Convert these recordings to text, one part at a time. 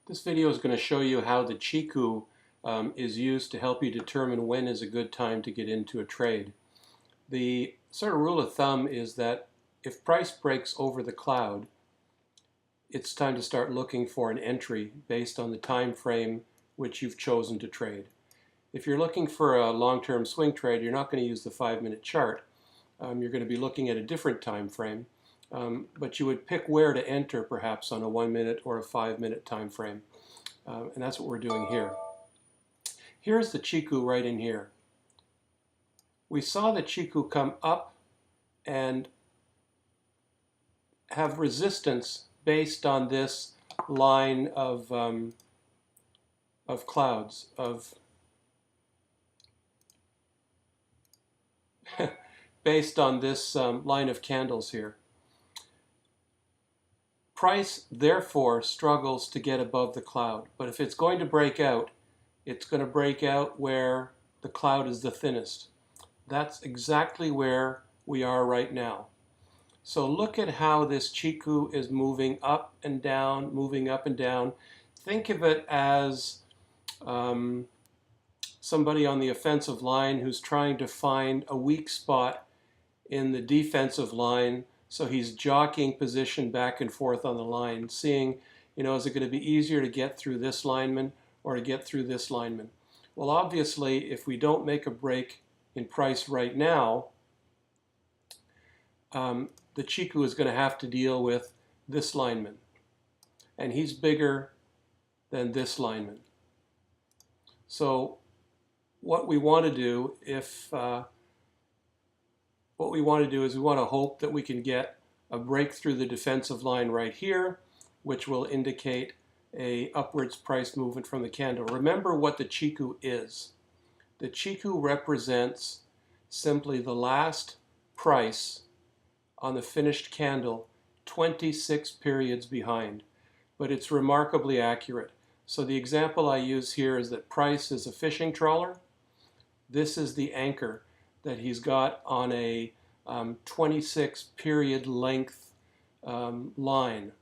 This video is going to show you how the Chikou is used to help you determine when is a good time to get into a trade. The sort of rule of thumb is that if price breaks over the cloud, it's time to start looking for an entry based on the time frame which you've chosen to trade. If you're looking for a long-term swing trade, you're not going to use the 5-minute chart. You're going to be looking at a different time frame. But you would pick where to enter perhaps on a 1-minute or a 5-minute time frame. And that's what we're doing here. Here's the Chikou right in here. We saw the Chikou come up and have resistance based on this line of clouds, based on this line of candles here. Price, therefore, struggles to get above the cloud. But if it's going to break out, it's going to break out where the cloud is the thinnest. That's exactly where we are right now. So look at how this Chikou is moving up and down, moving up and down. Think of it as somebody on the offensive line who's trying to find a weak spot in the defensive line. So he's jockeying position back and forth on the line, seeing, is it going to be easier to get through this lineman or to get through this lineman? Well, obviously, if we don't make a break in price right now, the Chikou is going to have to deal with this lineman. And he's bigger than this lineman. So what we want to do is we want to hope that we can get a break through the defensive line right here, which will indicate a upwards price movement from the candle. Remember what the Chikou is. The Chikou represents simply the last price on the finished candle 26 periods behind, but it's remarkably accurate. So the example I use here is that price is a fishing trawler. This is the anchor that he's got on a 26 period length line,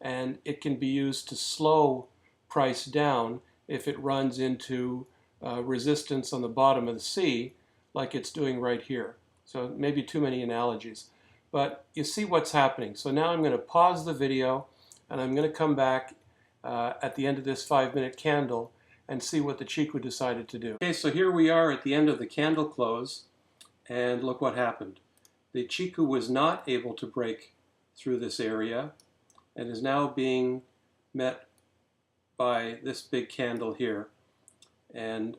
and it can be used to slow price down if it runs into resistance on the bottom of the sea like it's doing right here. So maybe too many analogies, but you see what's happening. So now I'm going to pause the video and I'm going to come back at the end of this 5-minute candle and see what the Chikou decided to do. Okay, so here we are at the end of the candle close, and look what happened. The Chikou was not able to break through this area and is now being met by this big candle here. And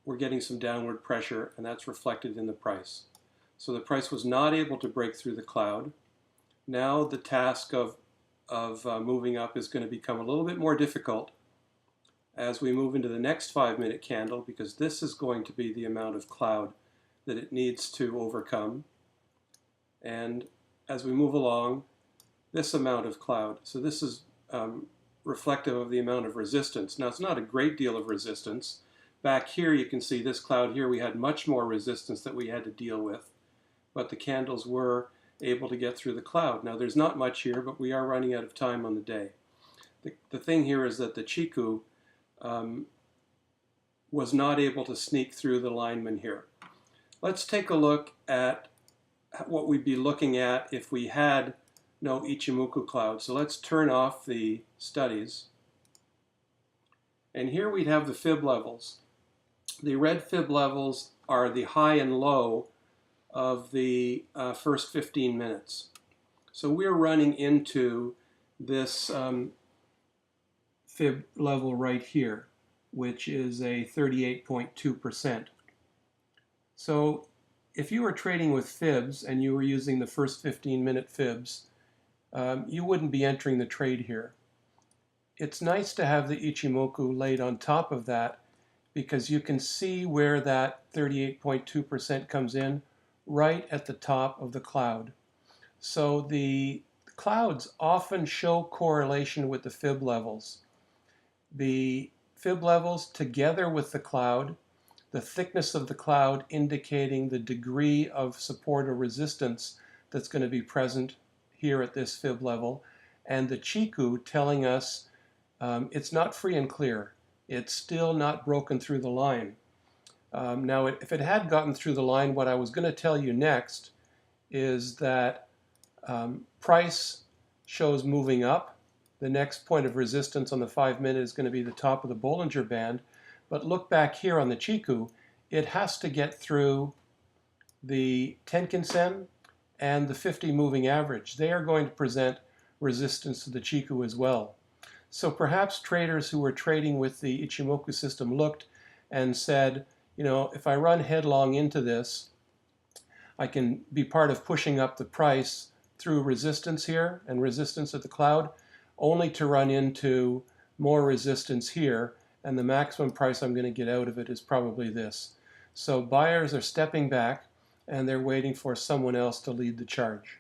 we're getting some downward pressure, and that's reflected in the price. So the price was not able to break through the cloud. Now the task of moving up is going to become a little bit more difficult as we move into the next 5-minute candle, because this is going to be the amount of cloud that it needs to overcome. And as we move along, this amount of cloud. So this is reflective of the amount of resistance. Now, it's not a great deal of resistance. Back here, you can see this cloud here, we had much more resistance that we had to deal with, but the candles were able to get through the cloud. Now, there's not much here, but we are running out of time on the day. The thing here is that the Chikou was not able to sneak through the lineman here. Let's take a look at what we'd be looking at if we had no Ichimoku cloud. So let's turn off the studies. And here we'd have the fib levels. The red fib levels are the high and low of the first 15 minutes. So we're running into this fib level right here, which is a 38.2%. So if you were trading with fibs and you were using the first 15-minute fibs, you wouldn't be entering the trade here. It's nice to have the Ichimoku laid on top of that because you can see where that 38.2% comes in right at the top of the cloud. So the clouds often show correlation with the fib levels. The fib levels together with the cloud, the thickness of the cloud indicating the degree of support or resistance that's going to be present here at this fib level, and the Chikou telling us It's not free and clear. It's still not broken through the line. Now, if it had gotten through the line, what I was going to tell you next is that price shows moving up. The next point of resistance on the 5-minute is going to be the top of the Bollinger Band. But look back here on the Chikou, it has to get through the Tenkan-sen and the 50 moving average. They are going to present resistance to the Chikou as well. So perhaps traders who were trading with the Ichimoku system looked and said, you know, if I run headlong into this, I can be part of pushing up the price through resistance here and resistance at the cloud, only to run into more resistance here, and the maximum price I'm going to get out of it is probably this. So buyers are stepping back and they're waiting for someone else to lead the charge.